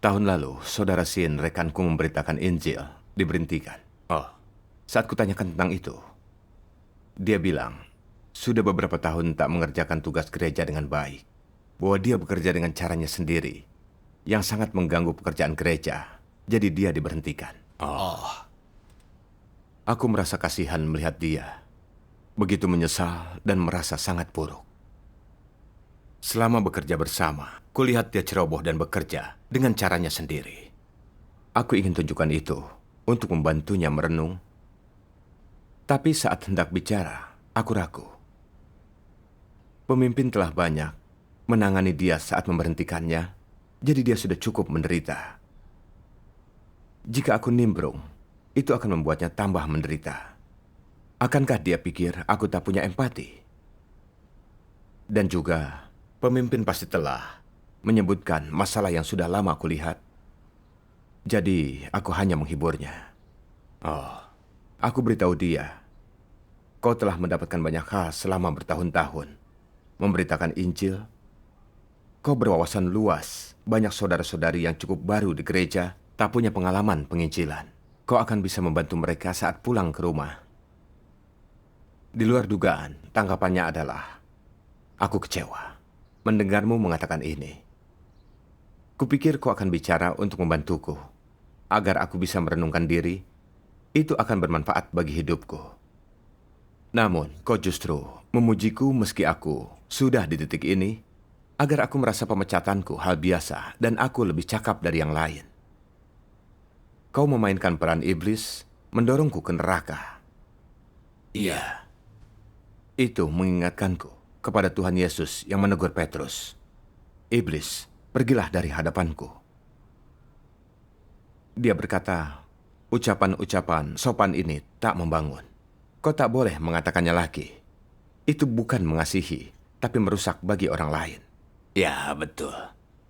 Tahun lalu, saudara Sin, rekanku memberitakan Injil, diberhentikan. Oh, saat kutanyakan tentang itu, dia bilang, sudah beberapa tahun tak mengerjakan tugas gereja dengan baik. Bahwa dia bekerja dengan caranya sendiri, yang sangat mengganggu pekerjaan gereja. Jadi dia diberhentikan. Oh, Aku merasa kasihan melihat dia. Begitu menyesal dan merasa sangat buruk. Selama bekerja bersama, kulihat dia ceroboh dan bekerja dengan caranya sendiri. Aku ingin tunjukkan itu untuk membantunya merenung. Tapi saat hendak bicara, aku ragu. Pemimpin telah banyak menangani dia saat memberhentikannya, jadi dia sudah cukup menderita. Jika aku nimbrung, itu akan membuatnya tambah menderita. Akankah dia pikir aku tak punya empati? Dan juga, pemimpin pasti telah menyebutkan masalah yang sudah lama aku lihat. Jadi, aku hanya menghiburnya. Oh, aku beritahu dia, kau telah mendapatkan banyak hal selama bertahun-tahun. Memberitakan Injil, kau berwawasan luas. Banyak saudara-saudari yang cukup baru di gereja, tak punya pengalaman penginjilan. Kau akan bisa membantu mereka saat pulang ke rumah. Di luar dugaan, tanggapannya adalah, aku kecewa mendengarmu mengatakan ini. Kupikir kau akan bicara untuk membantuku, agar aku bisa merenungkan diri. Itu akan bermanfaat bagi hidupku. Namun, kau justru memujiku meski aku sudah di titik ini, agar aku merasa pemecatanku hal biasa dan aku lebih cakap dari yang lain. Kau memainkan peran iblis, mendorongku ke neraka. iya. Itu mengingatkanku kepada Tuhan Yesus yang menegur Petrus. Iblis, pergilah dari hadapanku. Dia berkata, ucapan-ucapan sopan ini tak membangun. Kau tak boleh mengatakannya lagi. Itu bukan mengasihi, tapi merusak bagi orang lain. Ya, betul.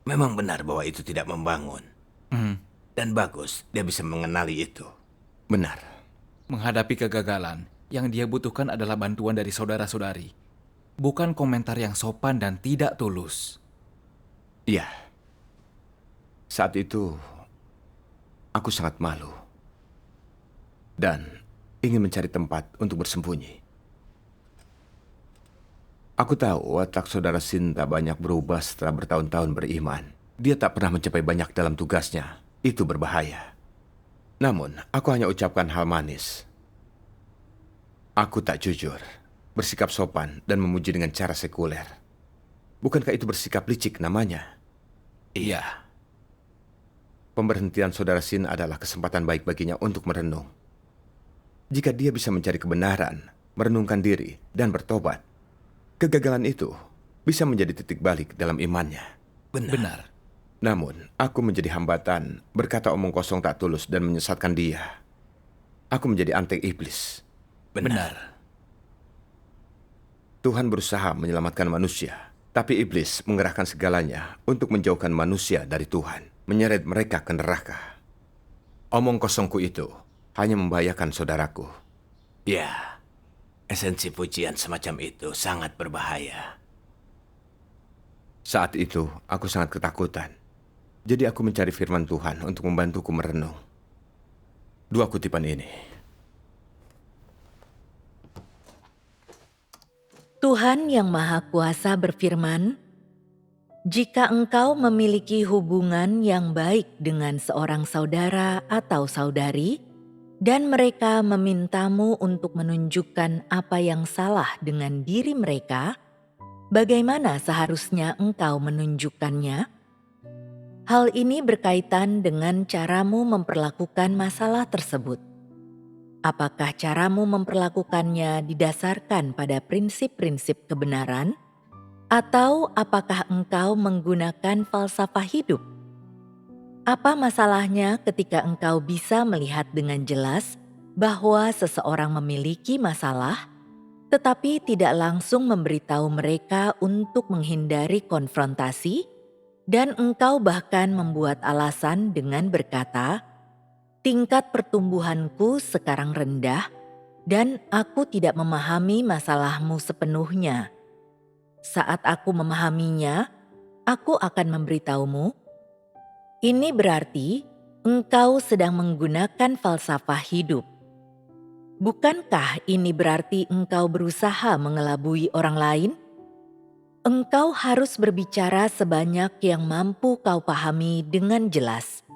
Memang benar bahwa itu tidak membangun. Dan bagus, dia bisa mengenali itu. Benar. Menghadapi kegagalan, yang dia butuhkan adalah bantuan dari saudara-saudari. Bukan komentar yang sopan dan tidak tulus. Iya. Saat itu, aku sangat malu. Dan ingin mencari tempat untuk bersembunyi. Aku tahu watak saudara Sinta banyak berubah setelah bertahun-tahun beriman. Dia tak pernah mencapai banyak dalam tugasnya. Itu berbahaya. Namun, aku hanya ucapkan hal manis. Aku tak jujur, bersikap sopan dan memuji dengan cara sekuler. Bukankah itu bersikap licik namanya? Iya. Pemberhentian saudara Sin adalah kesempatan baik baginya untuk merenung. Jika dia bisa mencari kebenaran, merenungkan diri, dan bertobat, kegagalan itu bisa menjadi titik balik dalam imannya. Benar. Namun, aku menjadi hambatan, berkata omong kosong tak tulus dan menyesatkan dia. Aku menjadi antek iblis. Benar. Tuhan berusaha menyelamatkan manusia, tapi iblis mengerahkan segalanya untuk menjauhkan manusia dari Tuhan, menyeret mereka ke neraka. Omong kosongku itu hanya membahayakan saudaraku. Ya, esensi pujian semacam itu sangat berbahaya. Saat itu, aku sangat ketakutan. Jadi aku mencari firman Tuhan untuk membantuku merenung. Dua kutipan ini. Tuhan yang Maha Kuasa berfirman, "Jika engkau memiliki hubungan yang baik dengan seorang saudara atau saudari, dan mereka memintamu untuk menunjukkan apa yang salah dengan diri mereka, bagaimana seharusnya engkau menunjukkannya? Hal ini berkaitan dengan caramu memperlakukan masalah tersebut. Apakah caramu memperlakukannya didasarkan pada prinsip-prinsip kebenaran? Atau apakah engkau menggunakan falsafah hidup? Apa masalahnya ketika engkau bisa melihat dengan jelas bahwa seseorang memiliki masalah, tetapi tidak langsung memberitahu mereka untuk menghindari konfrontasi, dan engkau bahkan membuat alasan dengan berkata, "Tingkat pertumbuhanku sekarang rendah, dan aku tidak memahami masalahmu sepenuhnya. Saat aku memahaminya, aku akan memberitahumu." Ini berarti engkau sedang menggunakan falsafah hidup. Bukankah ini berarti engkau berusaha mengelabui orang lain? Engkau harus berbicara sebanyak yang mampu kau pahami dengan jelas.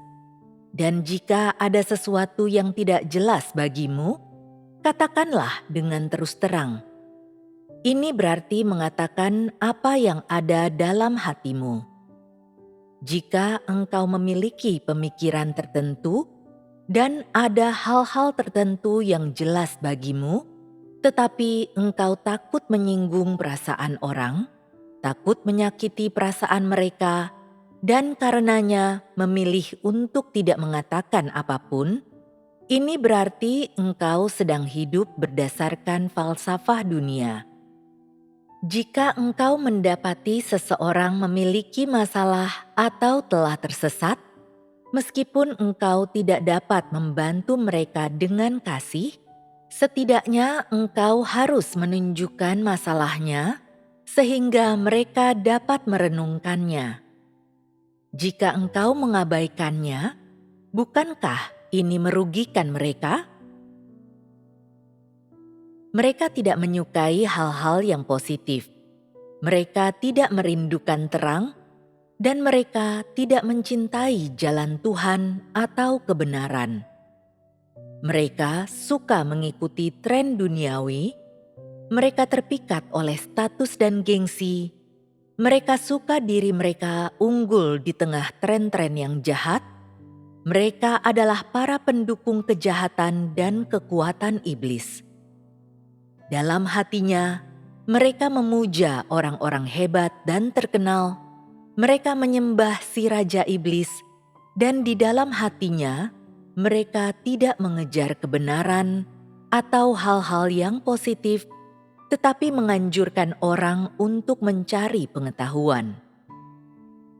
Dan jika ada sesuatu yang tidak jelas bagimu, katakanlah dengan terus terang. Ini berarti mengatakan apa yang ada dalam hatimu. Jika engkau memiliki pemikiran tertentu dan ada hal-hal tertentu yang jelas bagimu, tetapi engkau takut menyinggung perasaan orang, takut menyakiti perasaan mereka, dan karenanya memilih untuk tidak mengatakan apapun, ini berarti engkau sedang hidup berdasarkan falsafah dunia. Jika engkau mendapati seseorang memiliki masalah atau telah tersesat, meskipun engkau tidak dapat membantu mereka dengan kasih, setidaknya engkau harus menunjukkan masalahnya sehingga mereka dapat merenungkannya. Jika engkau mengabaikannya, bukankah ini merugikan mereka? Mereka tidak menyukai hal-hal yang positif. Mereka tidak merindukan terang, dan mereka tidak mencintai jalan Tuhan atau kebenaran. Mereka suka mengikuti tren duniawi. Mereka terpikat oleh status dan gengsi. Mereka suka diri mereka unggul di tengah tren-tren yang jahat. Mereka adalah para pendukung kejahatan dan kekuatan iblis. Dalam hatinya, mereka memuja orang-orang hebat dan terkenal. Mereka menyembah si Raja Iblis, dan di dalam hatinya, mereka tidak mengejar kebenaran atau hal-hal yang positif, tetapi menganjurkan orang untuk mencari pengetahuan.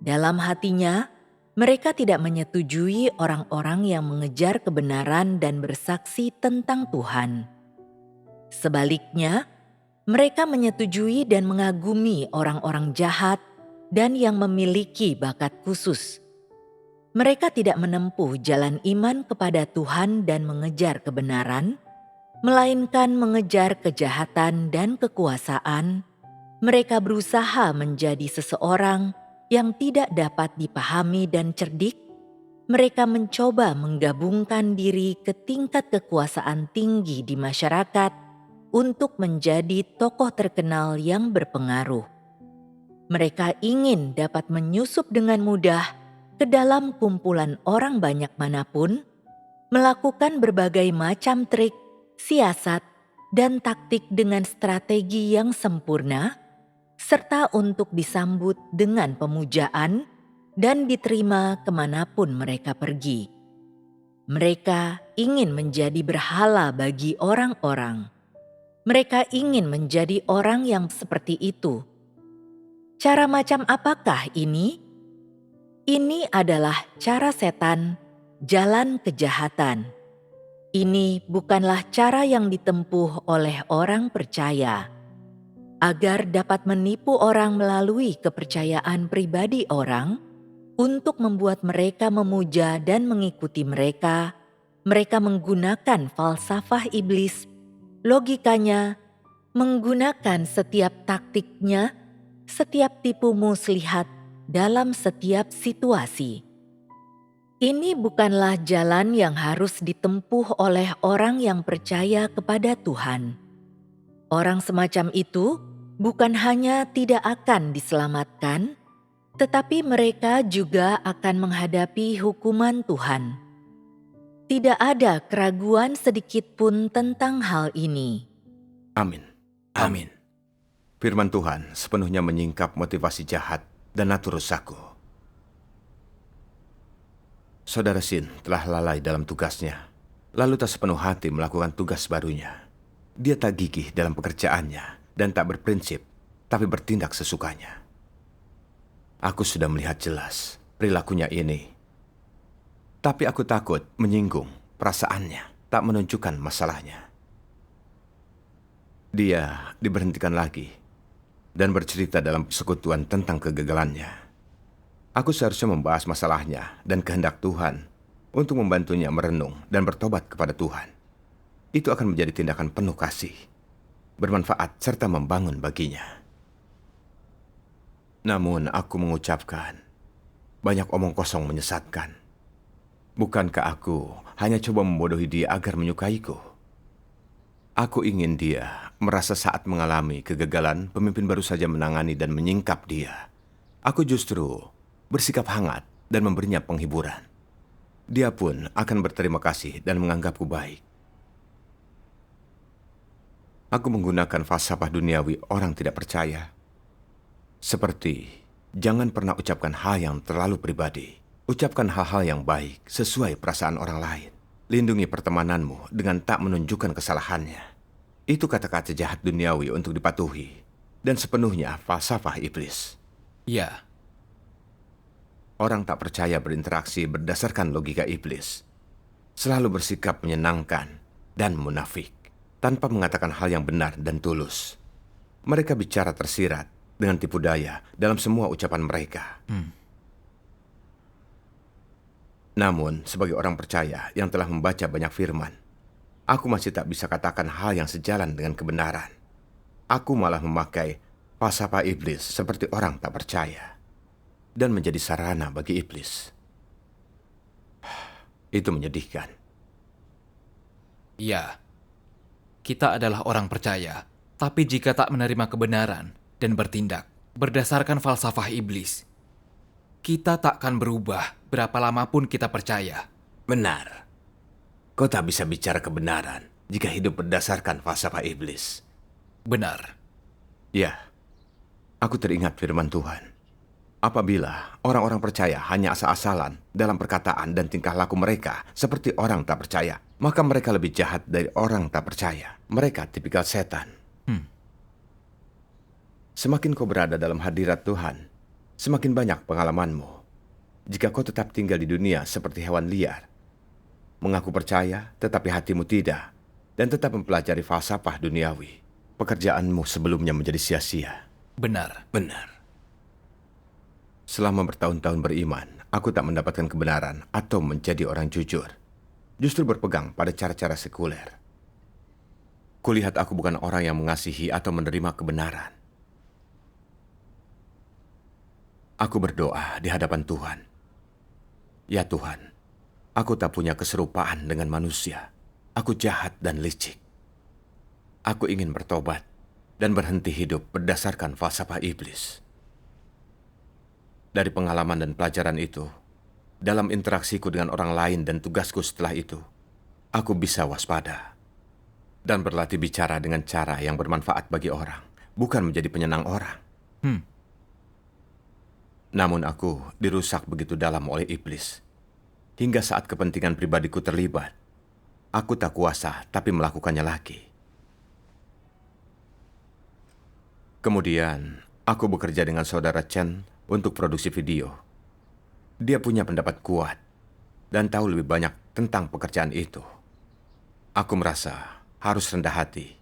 Dalam hatinya, mereka tidak menyetujui orang-orang yang mengejar kebenaran dan bersaksi tentang Tuhan. Sebaliknya, mereka menyetujui dan mengagumi orang-orang jahat dan yang memiliki bakat khusus. Mereka tidak menempuh jalan iman kepada Tuhan dan mengejar kebenaran, melainkan mengejar kejahatan dan kekuasaan. Mereka berusaha menjadi seseorang yang tidak dapat dipahami dan cerdik. Mereka mencoba menggabungkan diri ke tingkat kekuasaan tinggi di masyarakat untuk menjadi tokoh terkenal yang berpengaruh. Mereka ingin dapat menyusup dengan mudah ke dalam kumpulan orang banyak manapun, melakukan berbagai macam trik, siasat, dan taktik dengan strategi yang sempurna, serta untuk disambut dengan pemujaan dan diterima kemanapun mereka pergi. Mereka ingin menjadi berhala bagi orang-orang. Mereka ingin menjadi orang yang seperti itu. Cara macam apakah ini? Ini adalah cara setan, jalan kejahatan. Ini bukanlah cara yang ditempuh oleh orang percaya. Agar dapat menipu orang melalui kepercayaan pribadi orang, untuk membuat mereka memuja dan mengikuti mereka, mereka menggunakan falsafah iblis, logikanya, menggunakan setiap taktiknya, setiap tipu muslihat dalam setiap situasi. Ini bukanlah jalan yang harus ditempuh oleh orang yang percaya kepada Tuhan. Orang semacam itu bukan hanya tidak akan diselamatkan, tetapi mereka juga akan menghadapi hukuman Tuhan. Tidak ada keraguan sedikit pun tentang hal ini. Amin. Amin. Firman Tuhan sepenuhnya menyingkap motivasi jahat dan natur rusaku. Saudara Sin telah lalai dalam tugasnya, lalu tak sepenuh hati melakukan tugas barunya. Dia tak gigih dalam pekerjaannya dan tak berprinsip, tapi bertindak sesukanya. Aku sudah melihat jelas perilakunya ini. Tapi aku takut menyinggung perasaannya, tak menunjukkan masalahnya. Dia diberhentikan lagi dan bercerita dalam persekutuan tentang kegagalannya. Aku seharusnya membahas masalahnya dan kehendak Tuhan untuk membantunya merenung dan bertobat kepada Tuhan. Itu akan menjadi tindakan penuh kasih, bermanfaat serta membangun baginya. Namun aku mengucapkan, banyak omong kosong menyesatkan. Bukankah aku hanya coba membodohi dia agar menyukaiku? Aku ingin dia merasa saat mengalami kegagalan, pemimpin baru saja menangani dan menyingkap dia. Aku justru bersikap hangat dan memberinya penghiburan. Dia pun akan berterima kasih dan menganggapku baik. Aku menggunakan falsafah duniawi orang tidak percaya. Seperti, jangan pernah ucapkan hal yang terlalu pribadi. Ucapkan hal-hal yang baik sesuai perasaan orang lain. Lindungi pertemananmu dengan tak menunjukkan kesalahannya. Itu kata-kata jahat duniawi untuk dipatuhi. Dan sepenuhnya falsafah iblis. Ya, Orang tak percaya berinteraksi berdasarkan logika iblis. Selalu bersikap menyenangkan dan munafik. Tanpa mengatakan hal yang benar dan tulus. Mereka bicara tersirat dengan tipu daya dalam semua ucapan mereka. Namun, sebagai orang percaya yang telah membaca banyak firman, aku masih tak bisa katakan hal yang sejalan dengan kebenaran. Aku malah memakai falsafah iblis seperti orang tak percaya dan menjadi sarana bagi iblis. Itu menyedihkan. ya. Kita adalah orang percaya, tapi jika tak menerima kebenaran dan bertindak berdasarkan falsafah iblis, kita takkan berubah berapa lama pun kita percaya. Benar. Kau tak bisa bicara kebenaran jika hidup berdasarkan falsafah iblis. Benar. Ya, aku teringat firman Tuhan. Apabila orang-orang percaya hanya asal-asalan dalam perkataan dan tingkah laku mereka seperti orang tak percaya, maka mereka lebih jahat dari orang tak percaya. Mereka tipikal setan. Semakin kau berada dalam hadirat Tuhan, semakin banyak pengalamanmu. Jika kau tetap tinggal di dunia seperti hewan liar, mengaku percaya tetapi hatimu tidak, dan tetap mempelajari falsafah duniawi, pekerjaanmu sebelumnya menjadi sia-sia. Benar. Benar. Selama bertahun-tahun beriman, aku tak mendapatkan kebenaran atau menjadi orang jujur. Justru berpegang pada cara-cara sekuler. Kulihat aku bukan orang yang mengasihi atau menerima kebenaran. Aku berdoa di hadapan Tuhan. Ya Tuhan, aku tak punya keserupaan dengan manusia. Aku jahat dan licik. Aku ingin bertobat dan berhenti hidup berdasarkan falsafah iblis. Dari pengalaman dan pelajaran itu, dalam interaksiku dengan orang lain dan tugasku setelah itu, aku bisa waspada dan berlatih bicara dengan cara yang bermanfaat bagi orang, bukan menjadi penyenang orang. Namun aku dirusak begitu dalam oleh iblis. Hingga saat kepentingan pribadiku terlibat, aku tak kuasa tapi melakukannya lagi. Kemudian, aku bekerja dengan saudara Chen untuk produksi video. Dia punya pendapat kuat dan tahu lebih banyak tentang pekerjaan itu. Aku merasa harus rendah hati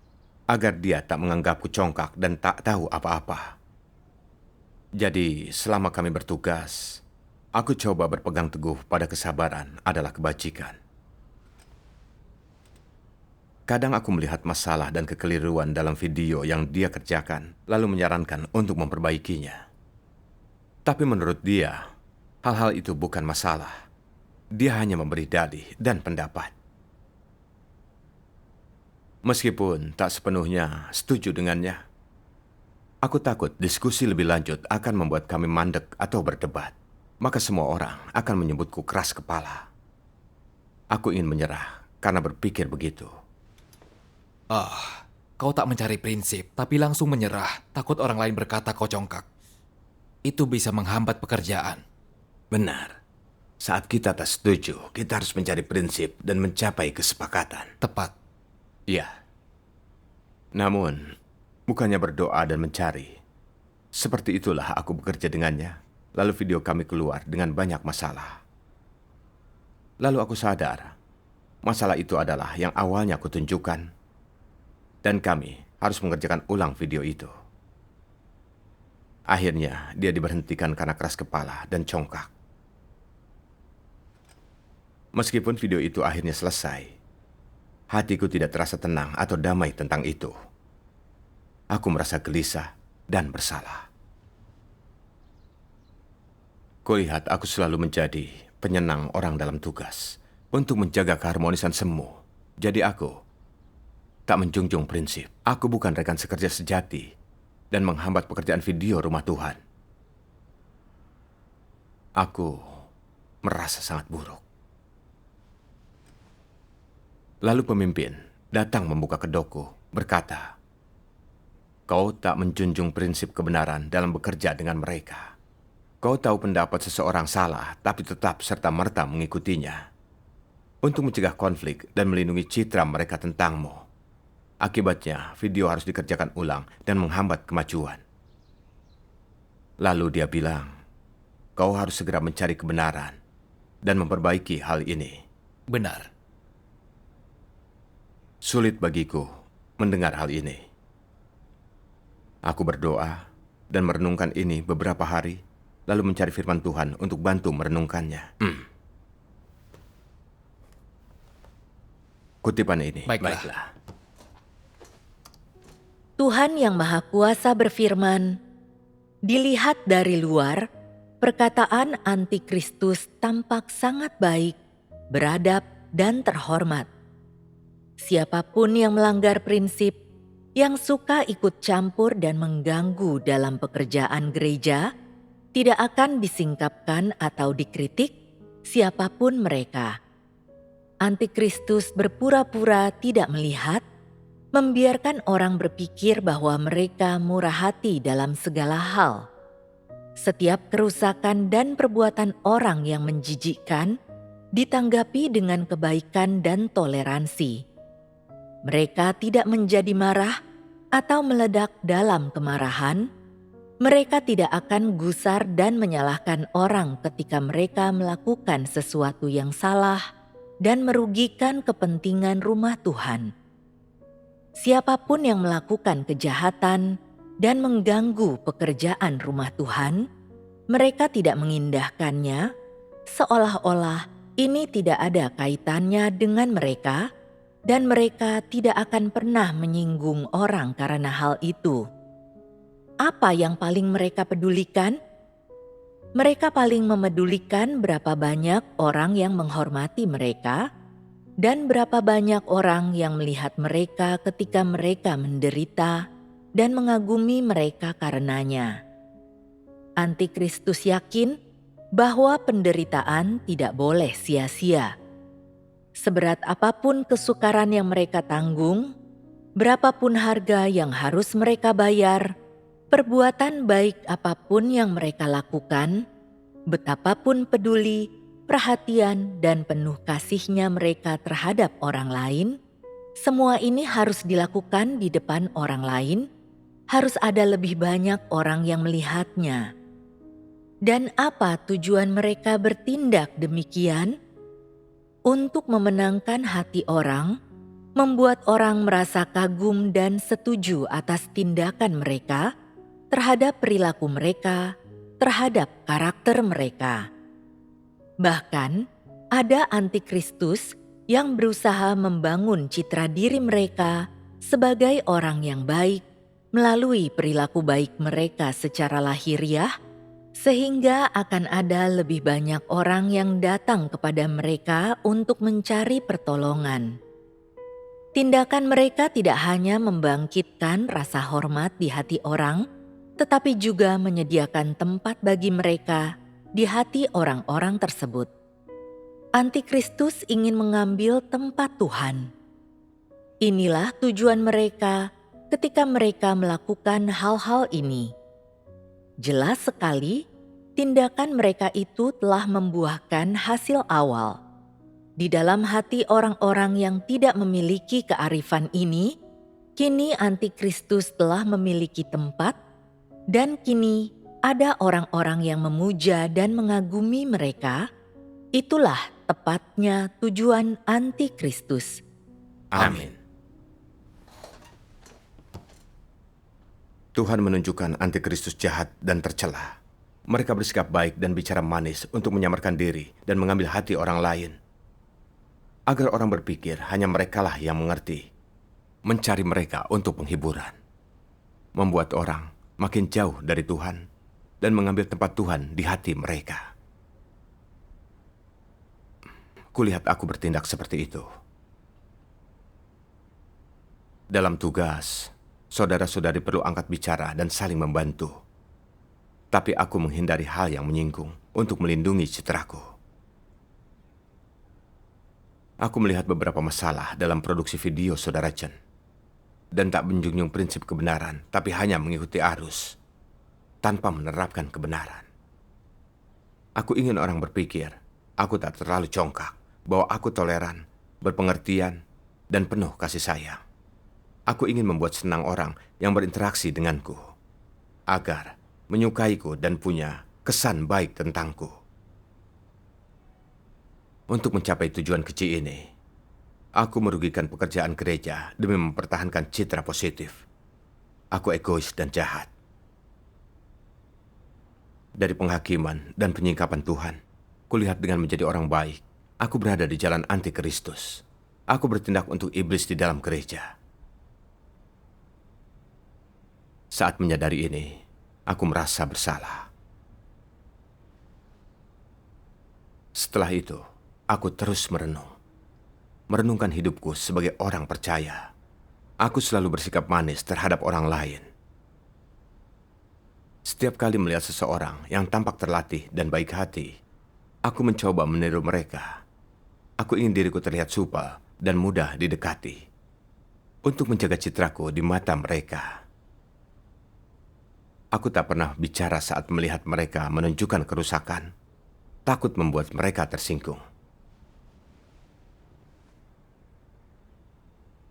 agar dia tak menganggapku congkak dan tak tahu apa-apa. Jadi, selama kami bertugas, aku coba berpegang teguh pada kesabaran adalah kebajikan. Kadang aku melihat masalah dan kekeliruan dalam video yang dia kerjakan, lalu menyarankan untuk memperbaikinya. Tapi menurut dia, hal-hal itu bukan masalah. Dia hanya memberi dalih dan pendapat. Meskipun tak sepenuhnya setuju dengannya, aku takut diskusi lebih lanjut akan membuat kami mandek atau berdebat. Maka semua orang akan menyebutku keras kepala. Aku ingin menyerah karena berpikir begitu. Kau tak mencari prinsip, tapi langsung menyerah, takut orang lain berkata kau congkak. Itu bisa menghambat pekerjaan. Benar. Saat kita tak setuju, kita harus mencari prinsip dan mencapai kesepakatan. Tepat. Ya. Namun, bukannya berdoa dan mencari. Seperti itulah aku bekerja dengannya. Lalu video kami keluar dengan banyak masalah. Lalu aku sadar, masalah itu adalah yang awalnya aku tunjukkan. Dan kami harus mengerjakan ulang video itu. Akhirnya dia diberhentikan karena keras kepala dan congkak. Meskipun video itu akhirnya selesai, hatiku tidak terasa tenang atau damai tentang itu. Aku merasa gelisah dan bersalah. Kulihat aku selalu menjadi penyenang orang dalam tugas untuk menjaga keharmonisan semu. Jadi aku tak menjunjung prinsip. Aku bukan rekan sekerja sejati dan menghambat pekerjaan video rumah Tuhan. Aku merasa sangat buruk. Lalu pemimpin datang membuka kedokku, berkata, "Kau tak menjunjung prinsip kebenaran dalam bekerja dengan mereka. Kau tahu pendapat seseorang salah, tapi tetap serta-merta mengikutinya. Untuk mencegah konflik dan melindungi citra mereka tentangmu. Akibatnya, video harus dikerjakan ulang dan menghambat kemajuan." Lalu dia bilang, "Kau harus segera mencari kebenaran dan memperbaiki hal ini." Benar. Sulit bagiku mendengar hal ini. Aku berdoa dan merenungkan ini beberapa hari, lalu mencari firman Tuhan untuk bantu merenungkannya. Kutipan ini. Baiklah. Tuhan yang Maha Kuasa berfirman, "Dilihat dari luar, perkataan antikristus tampak sangat baik, beradab, dan terhormat. Siapapun yang melanggar prinsip, yang suka ikut campur dan mengganggu dalam pekerjaan gereja, tidak akan disingkapkan atau dikritik, siapapun mereka. Antikristus berpura-pura tidak melihat, membiarkan orang berpikir bahwa mereka murah hati dalam segala hal. Setiap kerusakan dan perbuatan orang yang menjijikkan ditanggapi dengan kebaikan dan toleransi. Mereka tidak menjadi marah atau meledak dalam kemarahan. Mereka tidak akan gusar dan menyalahkan orang ketika mereka melakukan sesuatu yang salah dan merugikan kepentingan rumah Tuhan. Siapapun yang melakukan kejahatan dan mengganggu pekerjaan rumah Tuhan, mereka tidak mengindahkannya, seolah-olah ini tidak ada kaitannya dengan mereka, dan mereka tidak akan pernah menyinggung orang karena hal itu. Apa yang paling mereka pedulikan? Mereka paling memedulikan berapa banyak orang yang menghormati mereka dan berapa banyak orang yang melihat mereka ketika mereka menderita dan mengagumi mereka karenanya. Antikristus yakin bahwa penderitaan tidak boleh sia-sia. Seberat apapun kesukaran yang mereka tanggung, berapapun harga yang harus mereka bayar, perbuatan baik apapun yang mereka lakukan, betapapun peduli, perhatian, dan penuh kasihnya mereka terhadap orang lain, semua ini harus dilakukan di depan orang lain, harus ada lebih banyak orang yang melihatnya. Dan apa tujuan mereka bertindak demikian? Untuk memenangkan hati orang, membuat orang merasa kagum dan setuju atas tindakan mereka, terhadap perilaku mereka, terhadap karakter mereka. Bahkan, ada antikristus yang berusaha membangun citra diri mereka sebagai orang yang baik melalui perilaku baik mereka secara lahiriah, sehingga akan ada lebih banyak orang yang datang kepada mereka untuk mencari pertolongan. Tindakan mereka tidak hanya membangkitkan rasa hormat di hati orang, tetapi juga menyediakan tempat bagi mereka di hati orang-orang tersebut. Antikristus ingin mengambil tempat Tuhan. Inilah tujuan mereka ketika mereka melakukan hal-hal ini. Jelas sekali, tindakan mereka itu telah membuahkan hasil awal. Di dalam hati orang-orang yang tidak memiliki kearifan ini, kini antikristus telah memiliki tempat, dan kini ada orang-orang yang memuja dan mengagumi mereka. Itulah tepatnya tujuan antikristus. Amin. Tuhan menunjukkan antikristus jahat dan tercela. Mereka bersikap baik dan bicara manis untuk menyamarkan diri dan mengambil hati orang lain. Agar orang berpikir hanya merekalah yang mengerti. Mencari mereka untuk penghiburan. Membuat orang makin jauh dari Tuhan dan mengambil tempat Tuhan di hati mereka. Kulihat aku bertindak seperti itu. Dalam tugas, saudara-saudari perlu angkat bicara dan saling membantu. Tapi aku menghindari hal yang menyinggung untuk melindungi citraku. Aku melihat beberapa masalah dalam produksi video saudara Chen. Dan tak menjunjung prinsip kebenaran, tapi hanya mengikuti arus, tanpa menerapkan kebenaran. Aku ingin orang berpikir, aku tak terlalu congkak, bahwa aku toleran, berpengertian, dan penuh kasih sayang. Aku ingin membuat senang orang yang berinteraksi denganku, agar menyukaiku dan punya kesan baik tentangku. Untuk mencapai tujuan kecil ini, aku merugikan pekerjaan gereja demi mempertahankan citra positif. Aku egois dan jahat. Dari penghakiman dan penyingkapan Tuhan, kulihat dengan menjadi orang baik, aku berada di jalan antikristus. Aku bertindak untuk iblis di dalam gereja. Saat menyadari ini, aku merasa bersalah. Setelah itu, aku terus merenungkan hidupku sebagai orang percaya. Aku selalu bersikap manis terhadap orang lain. Setiap kali melihat seseorang yang tampak terlatih dan baik hati, aku mencoba meniru mereka. Aku ingin diriku terlihat supel dan mudah didekati untuk menjaga citraku di mata mereka. Aku tak pernah bicara saat melihat mereka menunjukkan kerusakan, takut membuat mereka tersinggung.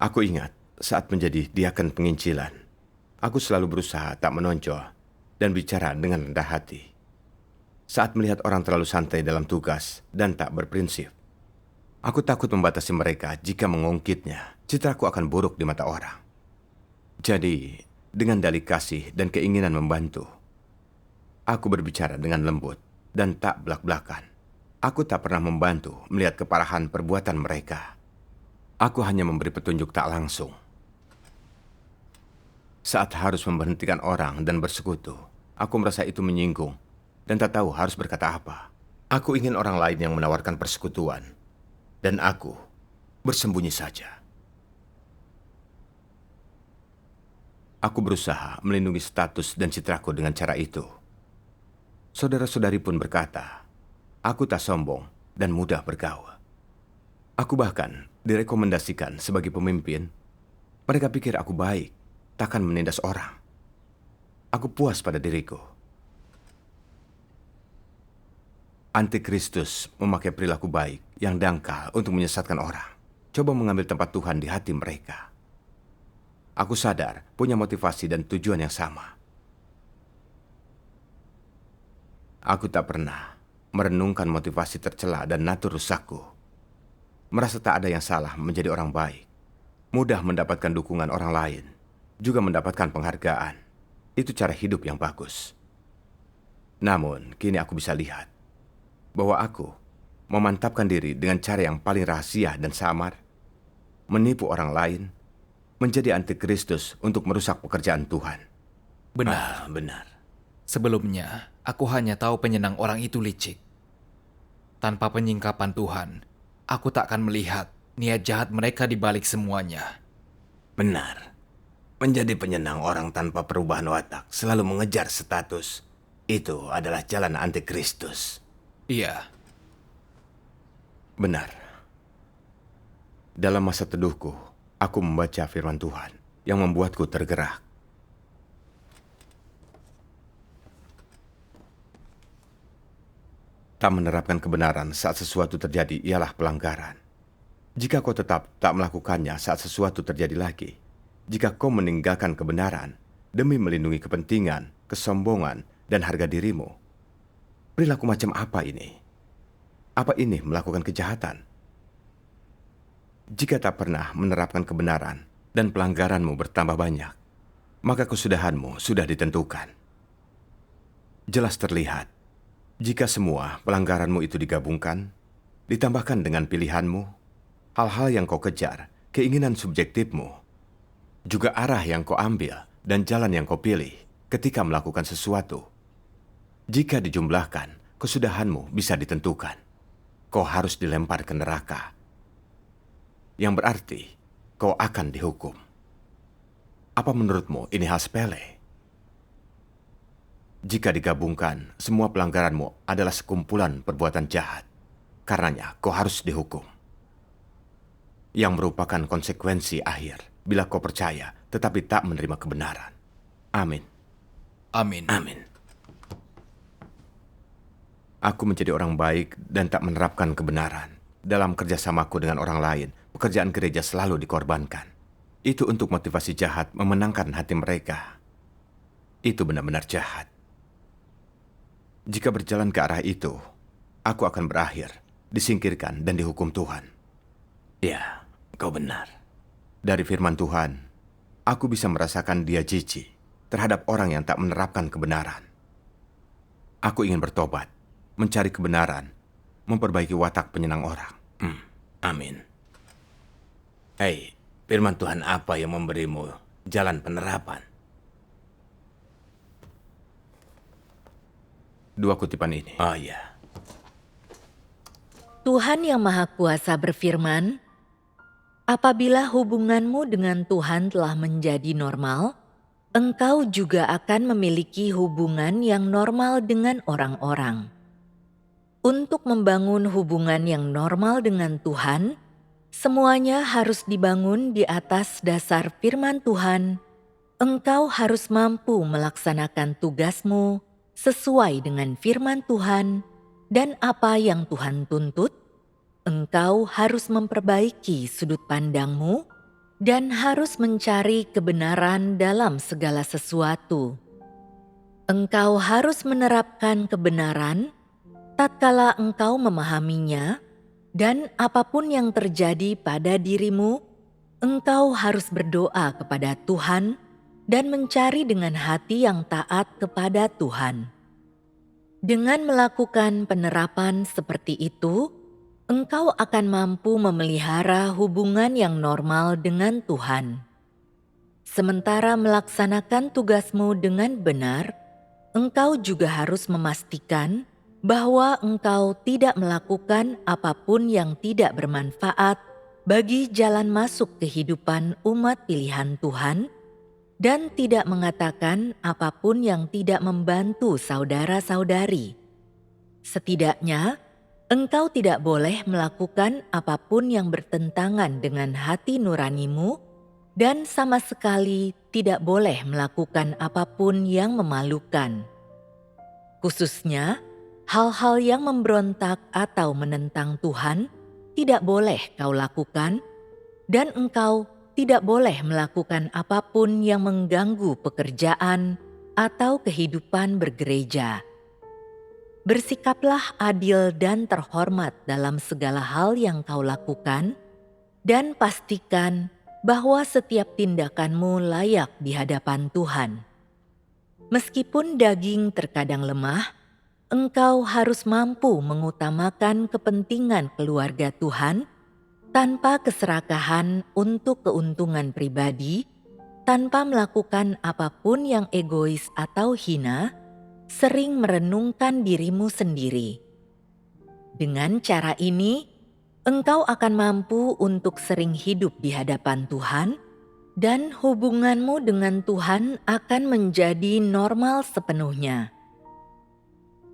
Aku ingat saat menjadi diaken penginjilan, aku selalu berusaha tak menonjol dan bicara dengan rendah hati. Saat melihat orang terlalu santai dalam tugas dan tak berprinsip, aku takut membatasi mereka jika mengungkitnya, citraku akan buruk di mata orang. Jadi, dengan dalih kasih dan keinginan membantu, aku berbicara dengan lembut dan tak belak-belakan. Aku tak pernah membantu melihat keparahan perbuatan mereka. Aku hanya memberi petunjuk tak langsung. Saat harus memberhentikan orang dan bersekutu, aku merasa itu menyinggung dan tak tahu harus berkata apa. Aku ingin orang lain yang menawarkan persekutuan, dan aku bersembunyi saja. Aku berusaha melindungi status dan citraku dengan cara itu. Saudara-saudari pun berkata, aku tak sombong dan mudah bergaul. Aku bahkan direkomendasikan sebagai pemimpin. Mereka pikir aku baik, takkan menindas orang. Aku puas pada diriku. Antikristus memakai perilaku baik yang dangkal untuk menyesatkan orang. Coba mengambil tempat Tuhan di hati mereka. Aku sadar punya motivasi dan tujuan yang sama. Aku tak pernah merenungkan motivasi tercela dan natur rusakku. Merasa tak ada yang salah menjadi orang baik. Mudah mendapatkan dukungan orang lain. Juga mendapatkan penghargaan. Itu cara hidup yang bagus. Namun, kini aku bisa lihat bahwa aku memantapkan diri dengan cara yang paling rahasia dan samar. Menipu orang lain. Menjadi antikristus untuk merusak pekerjaan Tuhan. Benar. Benar. Sebelumnya, aku hanya tahu penyenang orang itu licik. Tanpa penyingkapan Tuhan, aku tak akan melihat niat jahat mereka di balik semuanya. Benar. Menjadi penyenang orang tanpa perubahan watak, selalu mengejar status. Itu adalah jalan antikristus. Iya, Benar. Dalam masa teduhku, aku membaca firman Tuhan yang membuatku tergerak. Tak menerapkan kebenaran saat sesuatu terjadi ialah pelanggaran. Jika kau tetap tak melakukannya saat sesuatu terjadi lagi, jika kau meninggalkan kebenaran demi melindungi kepentingan, kesombongan, dan harga dirimu, perilaku macam apa ini? Apa ini melakukan kejahatan? Jika tak pernah menerapkan kebenaran dan pelanggaranmu bertambah banyak, maka kesudahanmu sudah ditentukan. Jelas terlihat, jika semua pelanggaranmu itu digabungkan, ditambahkan dengan pilihanmu, hal-hal yang kau kejar, keinginan subjektifmu, juga arah yang kau ambil dan jalan yang kau pilih ketika melakukan sesuatu. Jika dijumlahkan, kesudahanmu bisa ditentukan. Kau harus dilempar ke neraka, yang berarti kau akan dihukum. Apa menurutmu ini hal sepele? Jika digabungkan, semua pelanggaranmu adalah sekumpulan perbuatan jahat. Karenanya kau harus dihukum. Yang merupakan konsekuensi akhir bila kau percaya tetapi tak menerima kebenaran. Amin. Amin. Amin. Aku menjadi orang baik dan tak menerapkan kebenaran. Dalam kerjasamaku dengan orang lain, pekerjaan gereja selalu dikorbankan. Itu untuk motivasi jahat memenangkan hati mereka. Itu benar-benar jahat. Jika berjalan ke arah itu, aku akan berakhir, disingkirkan dan dihukum Tuhan. Ya, kau benar. Dari firman Tuhan, aku bisa merasakan dia jijik terhadap orang yang tak menerapkan kebenaran. Aku ingin bertobat, mencari kebenaran, memperbaiki watak penyenang orang. Amin. Hei, firman Tuhan apa yang memberimu jalan penerapan? Dua kutipan ini. Oh ya, Tuhan Yang Maha Kuasa berfirman, apabila hubunganmu dengan Tuhan telah menjadi normal, engkau juga akan memiliki hubungan yang normal dengan orang-orang. Untuk membangun hubungan yang normal dengan Tuhan, semuanya harus dibangun di atas dasar firman Tuhan. Engkau harus mampu melaksanakan tugasmu sesuai dengan firman Tuhan dan apa yang Tuhan tuntut. Engkau harus memperbaiki sudut pandangmu dan harus mencari kebenaran dalam segala sesuatu. Engkau harus menerapkan kebenaran tatkala engkau memahaminya, dan apapun yang terjadi pada dirimu, engkau harus berdoa kepada Tuhan dan mencari dengan hati yang taat kepada Tuhan. Dengan melakukan penerapan seperti itu, engkau akan mampu memelihara hubungan yang normal dengan Tuhan. Sementara melaksanakan tugasmu dengan benar, engkau juga harus memastikan bahwa engkau tidak melakukan apapun yang tidak bermanfaat bagi jalan masuk kehidupan umat pilihan Tuhan dan tidak mengatakan apapun yang tidak membantu saudara-saudari. Setidaknya, engkau tidak boleh melakukan apapun yang bertentangan dengan hati nuranimu dan sama sekali tidak boleh melakukan apapun yang memalukan. Khususnya, hal-hal yang memberontak atau menentang Tuhan tidak boleh kau lakukan, dan engkau tidak boleh melakukan apapun yang mengganggu pekerjaan atau kehidupan bergereja. Bersikaplah adil dan terhormat dalam segala hal yang kau lakukan, dan pastikan bahwa setiap tindakanmu layak di hadapan Tuhan. Meskipun daging terkadang lemah, engkau harus mampu mengutamakan kepentingan keluarga Tuhan tanpa keserakahan untuk keuntungan pribadi, tanpa melakukan apapun yang egois atau hina, sering merenungkan dirimu sendiri. Dengan cara ini, engkau akan mampu untuk sering hidup di hadapan Tuhan, dan hubunganmu dengan Tuhan akan menjadi normal sepenuhnya.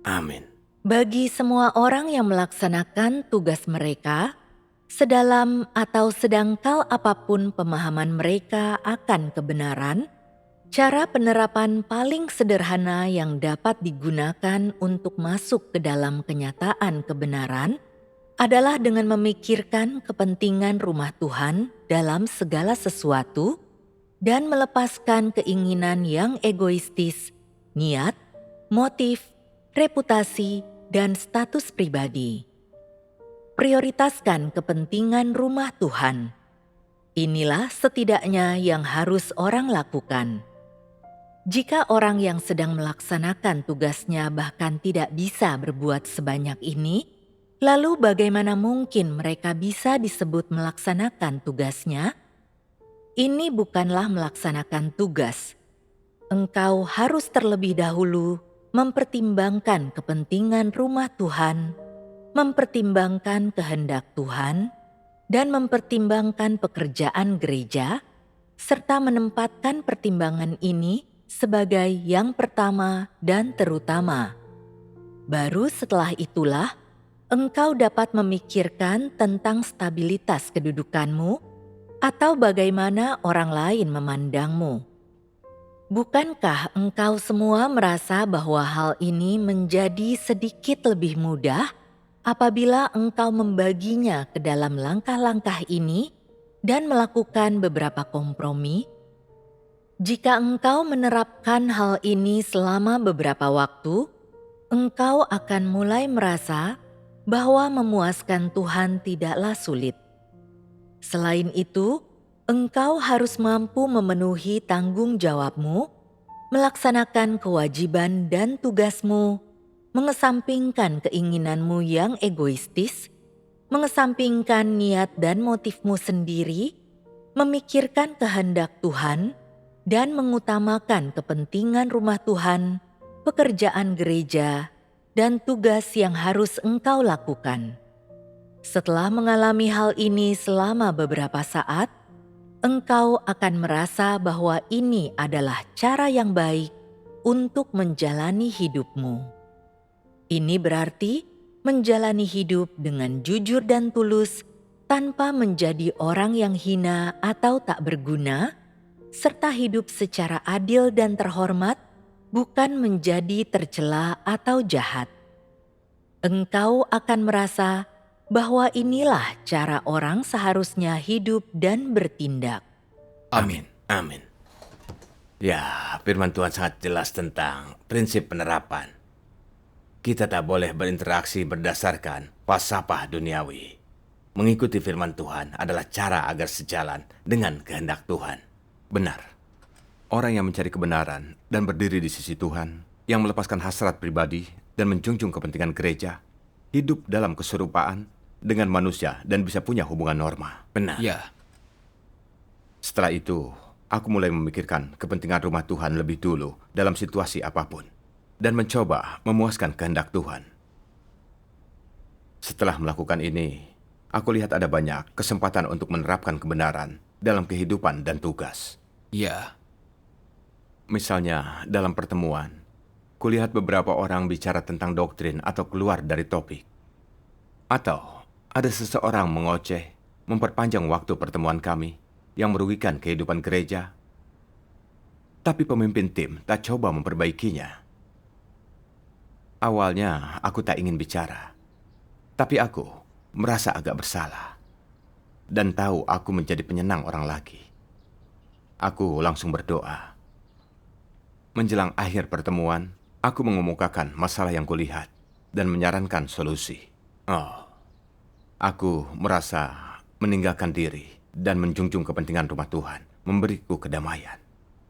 amin. Bagi semua orang yang melaksanakan tugas mereka, sedalam atau sedangkal apapun pemahaman mereka akan kebenaran, cara penerapan paling sederhana yang dapat digunakan untuk masuk ke dalam kenyataan kebenaran adalah dengan memikirkan kepentingan rumah Tuhan dalam segala sesuatu dan melepaskan keinginan yang egoistis, niat, motif, reputasi, dan status pribadi. Prioritaskan kepentingan rumah Tuhan. Inilah setidaknya yang harus orang lakukan. Jika orang yang sedang melaksanakan tugasnya bahkan tidak bisa berbuat sebanyak ini, lalu bagaimana mungkin mereka bisa disebut melaksanakan tugasnya? Ini bukanlah melaksanakan tugas. Engkau harus terlebih dahulu mempertimbangkan kepentingan rumah Tuhan, mempertimbangkan kehendak Tuhan, dan mempertimbangkan pekerjaan gereja, serta menempatkan pertimbangan ini sebagai yang pertama dan terutama. Baru setelah itulah engkau dapat memikirkan tentang stabilitas kedudukanmu atau bagaimana orang lain memandangmu. Bukankah engkau semua merasa bahwa hal ini menjadi sedikit lebih mudah apabila engkau membaginya ke dalam langkah-langkah ini dan melakukan beberapa kompromi? Jika engkau menerapkan hal ini selama beberapa waktu, engkau akan mulai merasa bahwa memuaskan Tuhan tidaklah sulit. Selain itu, engkau harus mampu memenuhi tanggung jawabmu, melaksanakan kewajiban dan tugasmu, mengesampingkan keinginanmu yang egoistis, mengesampingkan niat dan motifmu sendiri, memikirkan kehendak Tuhan, dan mengutamakan kepentingan rumah Tuhan, pekerjaan gereja, dan tugas yang harus engkau lakukan. Setelah mengalami hal ini selama beberapa saat, engkau akan merasa bahwa ini adalah cara yang baik untuk menjalani hidupmu. Ini berarti menjalani hidup dengan jujur dan tulus tanpa menjadi orang yang hina atau tak berguna, serta hidup secara adil dan terhormat, bukan menjadi tercela atau jahat. Engkau akan merasa bahwa inilah cara orang seharusnya hidup dan bertindak. Amin. Amin. Ya, firman Tuhan sangat jelas tentang prinsip penerapan. Kita tak boleh berinteraksi berdasarkan falsafah duniawi. Mengikuti firman Tuhan adalah cara agar sejalan dengan kehendak Tuhan. Benar. Orang yang mencari kebenaran dan berdiri di sisi Tuhan, yang melepaskan hasrat pribadi dan menjunjung kepentingan gereja, hidup dalam keserupaan dengan manusia dan bisa punya hubungan norma. Benar. Ya, Setelah itu, aku mulai memikirkan kepentingan rumah Tuhan lebih dulu dalam situasi apapun dan mencoba memuaskan kehendak Tuhan. Setelah melakukan ini, aku lihat ada banyak kesempatan untuk menerapkan kebenaran dalam kehidupan dan tugas. ya, Misalnya, dalam pertemuan, kulihat beberapa orang bicara tentang doktrin atau keluar dari topik. Atau ada seseorang mengoceh, memperpanjang waktu pertemuan kami yang merugikan kehidupan gereja. Tapi pemimpin tim tak coba memperbaikinya. Awalnya aku tak ingin bicara, tapi aku merasa agak bersalah dan tahu aku menjadi penyenang orang lagi. Aku langsung berdoa. Menjelang akhir pertemuan, aku mengemukakan masalah yang kulihat dan menyarankan solusi. Oh, Aku merasa meninggalkan diri dan menjunjung kepentingan rumah Tuhan, memberiku kedamaian.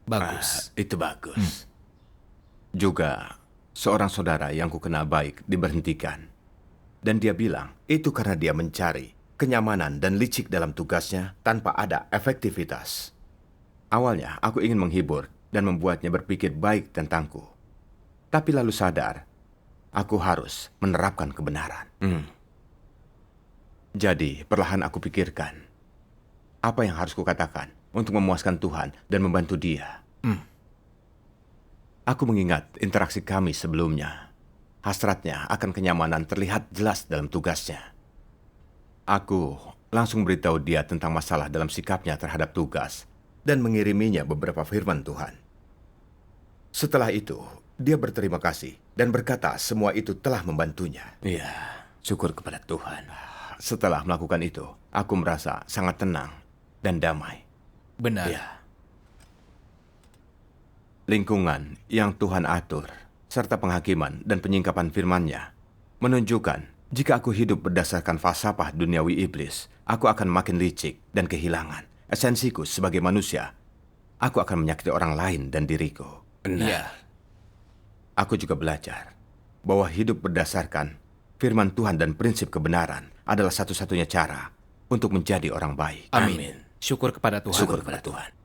bagus. itu bagus. Juga seorang saudara yang kukenal baik diberhentikan. Dan dia bilang, itu karena dia mencari kenyamanan dan licik dalam tugasnya tanpa ada efektivitas. Awalnya aku ingin menghibur dan membuatnya berpikir baik tentangku. Tapi lalu sadar, aku harus menerapkan kebenaran. Jadi perlahan aku pikirkan, apa yang harus kukatakan untuk memuaskan Tuhan dan membantu dia. Aku mengingat interaksi kami sebelumnya. Hasratnya akan kenyamanan terlihat jelas dalam tugasnya. Aku langsung beritahu dia tentang masalah dalam sikapnya terhadap tugas dan mengiriminya beberapa firman Tuhan. Setelah itu, dia berterima kasih dan berkata semua itu telah membantunya. Iya, syukur kepada Tuhan. Setelah melakukan itu, aku merasa sangat tenang dan damai. Benar. Ya, Lingkungan yang Tuhan atur, serta penghakiman dan penyingkapan firman-Nya, menunjukkan jika aku hidup berdasarkan falsafah duniawi iblis, aku akan makin licik dan kehilangan esensiku sebagai manusia. Aku akan menyakiti orang lain dan diriku. Benar. Iya. Aku juga belajar bahwa hidup berdasarkan firman Tuhan dan prinsip kebenaran adalah satu-satunya cara untuk menjadi orang baik. Amin. Syukur kepada Tuhan. Syukur kepada Tuhan.